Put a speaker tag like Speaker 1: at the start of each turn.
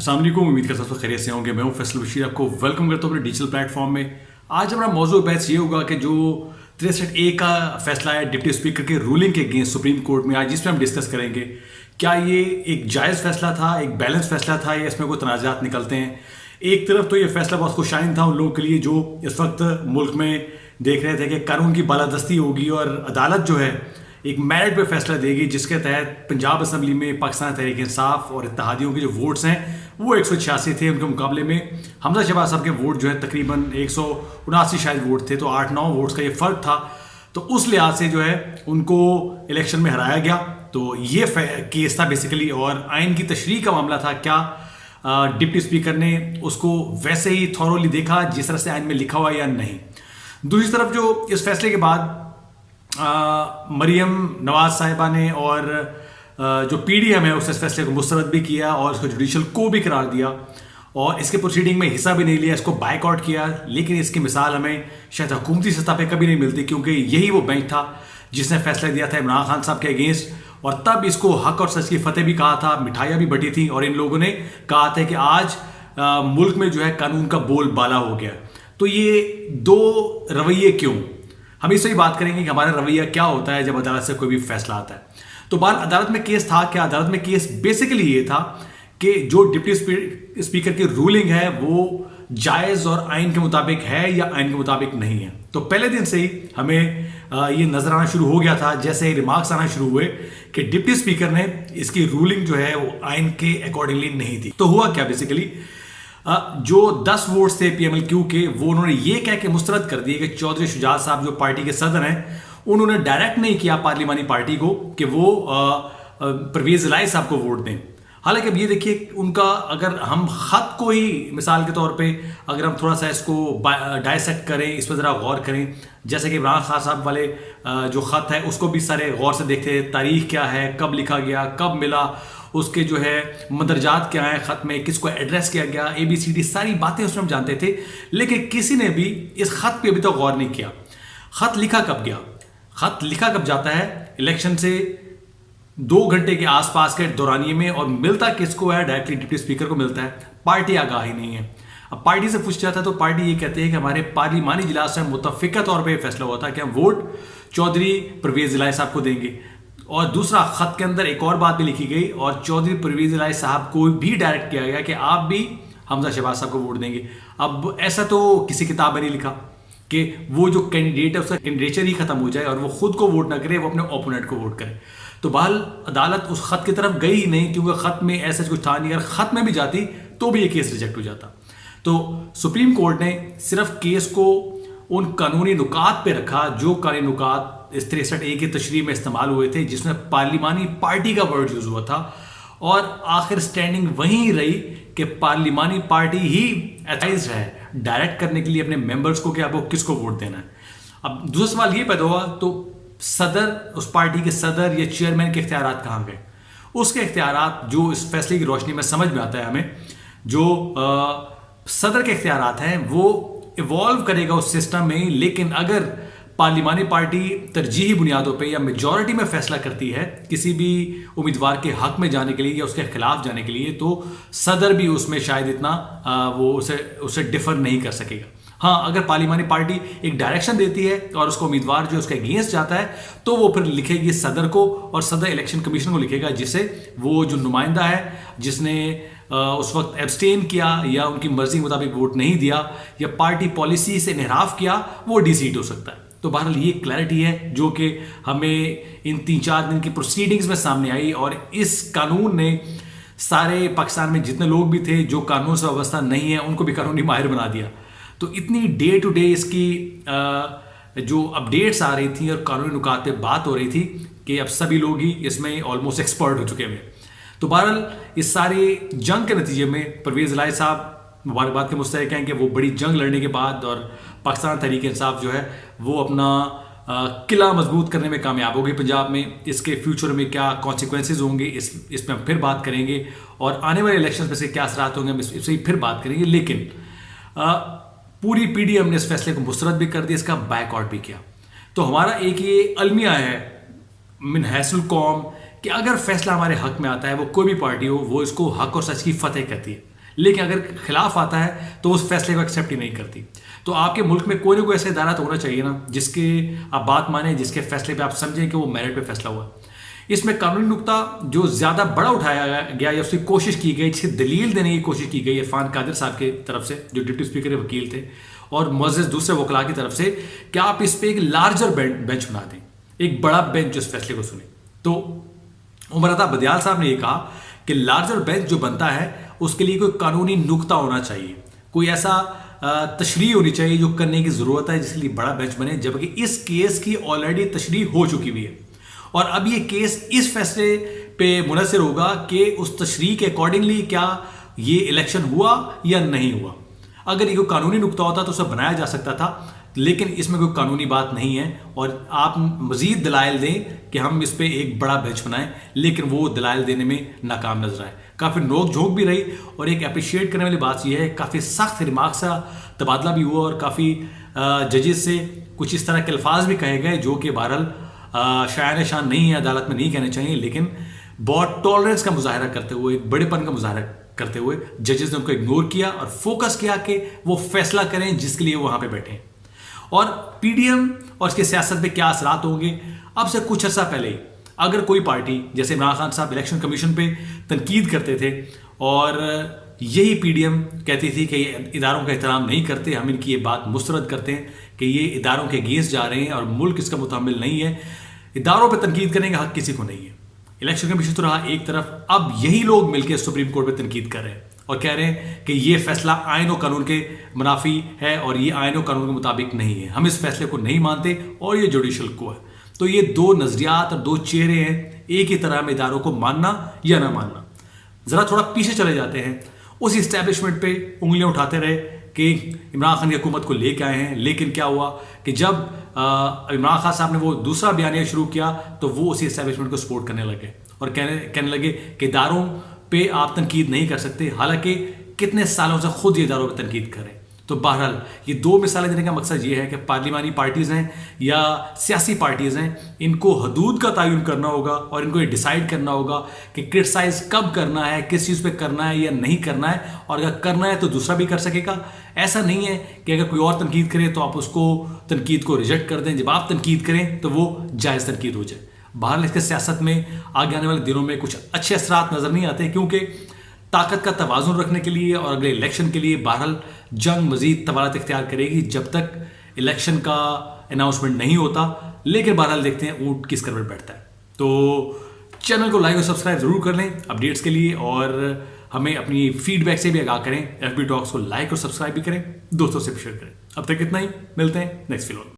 Speaker 1: अस्सलाम वालेकुम, उम्मीद करता हूँ सब खैरियत से होंगे। मैं हूँ फैसल बशीर, आपको वेलकम करता हूँ अपने डिजिटल प्लेटफॉर्म में। आज हमारा मौजूद बहस ये होगा कि जो 63A का फैसला है डिप्टी स्पीकर के रूलिंग के अगेंस्ट सुप्रीम कोर्ट में, आज इसमें हम डिस्कस करेंगे क्या ये एक जायज़ फैसला था, एक बैलेंस फैसला था या इसमें कोई तनाज़ात निकलते हैं। एक तरफ तो ये फैसला बहुत खुशाइन था उन लोगों के लिए जो इस वक्त मुल्क में देख रहे थे कि कानून की बालादस्ती होगी और अदालत जो है एक मेरिट पे फैसला देगी, जिसके तहत पंजाब असम्बली में पाकिस्तान तहरीक इंसाफ और इत्तेहादियों के जो वोट्स हैं वो 186 थे। उनके मुकाबले में हमजा शहबाज साहब के वोट जो है तकरीबन 179 शायद वोट थे, तो 8-9 वोट्स का ये फ़र्क था। तो उस लिहाज से जो है उनको इलेक्शन में हराया गया। तो ये केस था बेसिकली, और आइन की तशरीह का मामला था। क्या डिप्टी स्पीकर ने उसको वैसे ही थॉरोली देखा जिस तरह से आइन में लिखा हुआ या नहीं। दूसरी तरफ जो इस फैसले के बाद मरियम नवाज साहिबा ने और जो पीडीएम है उसने इस फैसले को मुस्तरद भी किया और इसको जुडिशल को भी करार दिया और इसके प्रोसीडिंग में हिस्सा भी नहीं लिया, इसको बाइकआउट किया। लेकिन इसकी मिसाल हमें शायद हुकूमती सतह पे कभी नहीं मिलती, क्योंकि यही वो बेंच था जिसने फैसला दिया था इमरान खान साहब के अगेंस्ट, और तब इसको हक और सच की फतेह भी कहा था, मिठाइयाँ भी बटी थी, और इन लोगों ने कहा था कि आज मुल्क में जो है कानून का बोलबाला हो गया। तो ये दो रवैये क्यों, हम इससे ही बात करेंगे कि हमारा रवैया क्या होता है जब अदालत से कोई भी फैसला आता है। तो बात अदालत में केस था क्या? अदालत में केस बेसिकली ये था कि जो डिप्टी स्पीकर की रूलिंग है वो जायज़ और आइन के मुताबिक है या आइन के मुताबिक नहीं है। तो पहले दिन से ही हमें ये नजर आना शुरू हो गया था, जैसे ही रिमार्क्स आना शुरू हुए कि डिप्टी स्पीकर ने इसकी रूलिंग जो है वो आइन के अकॉर्डिंगली नहीं थी। तो हुआ क्या बेसिकली, जो 10 वोट्स थे पीएमएलक्यू के, वो उन्होंने ये कह के मुस्तरद कर दिए कि चौधरी शुजात साहब जो पार्टी के सदर हैं उन्होंने डायरेक्ट नहीं किया पार्लिमानी पार्टी को कि वो परवेज इलाही साहब को वोट दें। हालांकि अब ये देखिए उनका, अगर हम ख़त को ही मिसाल के तौर पे अगर हम थोड़ा सा इसको डायसेक्ट करें, इस पर ज़रा गौर करें, जैसे कि इमरान खान साहब वाले जो ख़त है उसको भी सारे गौर से देखते हैं, तारीख क्या है, कब लिखा गया, कब मिला, उसके जो है मदरजात क्या है ख़त में, किसको एड्रेस किया गया, ABCD सारी बातें उसमें हम जानते थे। लेकिन किसी ने भी इस ख़त पे अभी तक गौर नहीं किया। ख़त लिखा कब गया? ख़त लिखा कब जाता है? इलेक्शन से 2 घंटे के आसपास के दौरानिए में, और मिलता किसको है? डायरेक्टली डिप्टी स्पीकर को मिलता है। पार्टी आगाही नहीं है। अब पार्टी से पूछा जाता है तो पार्टी ये कहते हैं कि हमारे पार्लिमानी इजलास में मुतफ़िका तौर पर फैसला हुआ था कि हम वोट चौधरी परवेज इलाही साहब को देंगे। और दूसरा, ख़त के अंदर एक और बात भी लिखी गई और चौधरी परवेज इलाही साहब को भी डायरेक्ट किया गया कि आप भी हमजा शहबाज साहब को वोट देंगे। अब ऐसा तो किसी किताब में नहीं लिखा कि वो जो कैंडिडेट है उसका कैंडिडेचर ही खत्म हो जाए और वो खुद को वोट ना करे, वो अपने ओपोनेंट को वोट करे। तो बहरहाल अदालत उस ख़त की तरफ गई ही नहीं, क्योंकि ख़त में ऐसा कुछ था नहीं। अगर ख़त में भी जाती तो भी ये केस रिजेक्ट हो जाता। तो सुप्रीम कोर्ट ने सिर्फ केस को उन कानूनी नुकात पे रखा जो कानूनी नुकात इस 63A की तशरीह में इस्तेमाल हुए थे, जिसमें पार्लिमानी पार्टी का वर्ड यूज हुआ था, और आखिर स्टैंडिंग वहीं रही कि पार्लिमानी पार्टी ही एथराइज्ड है डायरेक्ट करने के लिए अपने मेंबर्स को कि आपको किसको वोट देना है। अब दूसरा सवाल ये पैदा हुआ, तो सदर, उस पार्टी के सदर या चेयरमैन के इख्तियारात कहाँ गए? उसके इख्तियारात जो इस फैसले की रोशनी में समझ में आता है हमें, जो सदर के इख्तियारात हैं वो इवॉल्व करेगा उस सिस्टम में। लेकिन अगर पार्लिमानी पार्टी तरजीही बुनियादों पे या मेजॉरिटी में फैसला करती है किसी भी उम्मीदवार के हक में जाने के लिए या उसके खिलाफ जाने के लिए, तो सदर भी उसमें शायद इतना वो उसे डिफर नहीं कर सकेगा। हाँ, अगर पार्लिमानी पार्टी एक डायरेक्शन देती है और उसको उम्मीदवार जो उसके अगेंस्ट जाता है तो वो फिर लिखेगी सदर को, और सदर इलेक्शन कमीशन को लिखेगा, जिससे वो जो नुमाइंदा है जिसने उस वक्त एब्सटेन किया या उनकी मर्जी के मुताबिक वोट नहीं दिया या पार्टी पॉलिसी से इनहराफ किया, वो डिसीट हो सकता है। तो बहरहाल ये क्लैरिटी है जो कि हमें इन 3-4 दिन की प्रोसीडिंग्स में सामने आई, और इस कानून ने सारे पाकिस्तान में जितने लोग भी थे जो कानून से वाबस्ता नहीं है उनको भी कानूनी माहिर बना दिया। तो इतनी डे टू डे इसकी जो अपडेट्स आ रही थी और कानूनी नुकात पे बात हो रही थी कि अब सभी लोग ही इसमें ऑलमोस्ट एक्सपर्ट हो चुके हैं। तो बहरहाल इस सारे जंग के नतीजे में परवेज इलाही साहब मुबारकबाद के मुस्तहिक हैं कि वो बड़ी जंग लड़ने के बाद और पाकिस्तान तहरीक इंसाफ जो है वो अपना किला मजबूत करने में कामयाब होगी पंजाब में। इसके फ्यूचर में क्या कॉन्सिक्वेंसेज होंगे इस पर हम फिर बात करेंगे, और आने वाले इलेक्शन में से क्या असरात होंगे हम इससे फिर बात करेंगे। लेकिन पूरी पीडीएम ने इस फैसले को मुस्तरद भी कर दिया, इसका बैकआउट भी किया। तो हमारा एक ये अलमिया है मिन हैसुल कौम कि अगर फैसला हमारे हक में आता है, वो कोई भी पार्टी हो, वो इसको हक और सच की फतेह कहती है। लेकिन अगर खिलाफ आता है तो उस फैसले को एक्सेप्ट ही नहीं करती। तो आपके मुल्क में कोई ना कोई ऐसा इदारा तो होना चाहिए ना जिसके आप बात माने, जिसके फैसले पे आप समझें कि वो मेरिट पे फैसला हुआ। इसमें कानूनी नुक्ता जो ज़्यादा बड़ा उठाया गया या उसकी कोशिश की गई, जिसकी दलील देने की कोशिश की गई इरफान कादिर साहब की तरफ से, जो डिप्टी स्पीकर वकील थे, और मुअज़्ज़ज़ दूसरे वकला की तरफ से, कि आप इस पर एक लार्जर बेंच बना दें, एक बड़ा बेंच जो इस फैसले को सुने। तो उमर अता बदियाल साहब ने यह कहा कि लार्जर बेंच जो बनता है उसके लिए कोई कानूनी नुक्ता होना चाहिए, कोई ऐसा तशरीह होनी चाहिए जो करने की ज़रूरत है जिसके लिए बड़ा बेंच बने, जबकि इस केस की ऑलरेडी तशरीह हो चुकी हुई है और अब ये केस इस फैसले पे मुनहसर होगा कि उस तशरीह के अकॉर्डिंगली क्या ये इलेक्शन हुआ या नहीं हुआ। अगर ये कोई कानूनी नुक्ता होता तो उसे बनाया जा सकता था, लेकिन इसमें कोई कानूनी बात नहीं है और आप मज़ीद दलाइल दें कि हम इस पर एक बड़ा बेंच बनाएं, लेकिन वो दलाइल देने में नाकाम नजर आए। काफ़ी नोक झोंक भी रही और एक अप्रिशिएट करने वाली बात यह है, काफ़ी सख्त रिमार्क सा तबादला भी हुआ और काफ़ी जजेस से कुछ इस तरह के अल्फाज भी कहे गए जो कि बहरहाल शायान शान नहीं है, अदालत में नहीं कहने चाहिए, लेकिन बहुत टॉलरेंस का मुजाहरा करते हुए, एक बड़ेपन का मुजाहरा करते हुए जजेस ने उनको इग्नोर किया और फोकस किया कि वो फैसला करें जिसके लिए वो वहाँ पे बैठे हैं। और पीडीएम और इसके सियासत पे क्या असरात होंगे, अब से कुछ अर्सा पहले ही अगर कोई पार्टी जैसे इमरान खान साहब इलेक्शन कमीशन पे तनकीद करते थे और यही पीडीएम कहती थी कि ये इदारों का एहतराम नहीं करते, हम इनकी ये बात मुस्तरद करते हैं कि ये इदारों के अगेंस्ट जा रहे हैं और मुल्क इसका मुतहम्मिल नहीं है, इदारों पर तनकीद करने का हक किसी को नहीं है। इलेक्शन कमीशन तो रहा एक तरफ, अब यही लोग मिलकर सुप्रीम कोर्ट पर तनकीद कर रहे हैं और कह रहे हैं कि ये फैसला आईन और कानून के मुनाफी है और ये आईन और कानून के मुताबिक नहीं है, हम इस फैसले को नहीं मानते और ये जुडिशल को है। तो ये दो नजरियात और दो चेहरे हैं एक ही तरह में इदारों को मानना या ना मानना। जरा थोड़ा पीछे चले जाते हैं, उस इस्टेब्लिशमेंट पे उंगलियां उठाते रहे कि इमरान खान की हुकूमत को लेके आए हैं, लेकिन क्या हुआ कि जब इमरान खान साहब ने वो दूसरा बयानिया शुरू किया तो वो उसी इस्टेब्लिशमेंट को सपोर्ट करने लगे और कहने लगे कि इदारों पे आप तनकीद नहीं कर सकते, हालांकि कितने सालों से खुद ये इदारों पर तनकीद करें। तो बहरहाल ये दो मिसालें देने का मकसद ये है कि पार्लिमानी पार्टीज़ हैं या सियासी पार्टीज़ हैं, इनको हदूद का तयन करना होगा और इनको ये डिसाइड करना होगा कि क्रिटिसाइज कब करना है, किस चीज़ पे करना है या नहीं करना है, और अगर करना है तो दूसरा भी कर सकेगा। ऐसा नहीं है कि अगर कोई और तनकीद करे तो आप उसको तनकीद को रिजेक्ट कर दें, जब आप तनकीद करें तो वो जायज़ तनकीद हो जाए। बहरहाल इसके सियासत में आगे आने वाले दिनों में कुछ अच्छे असरात नज़र नहीं आते, क्योंकि ताकत का तवाज़ुन रखने के लिए और अगले इलेक्शन के लिए बहरहाल जंग मज़ीद तवालत इख्तियार करेगी जब तक इलेक्शन का अनाउंसमेंट नहीं होता। लेकिन बहरहाल देखते हैं ऊँट किस करवट बैठता है। तो चैनल को लाइक और सब्सक्राइब ज़रूर कर लें अपडेट्स के लिए और हमें अपनी फीडबैक से भी आगाह करें। FB टॉक्स को लाइक और सब्सक्राइब भी करें, दोस्तों से भी शेयर करें। अब तक इतना ही, मिलते हैं नेक्स्ट वीडियो में।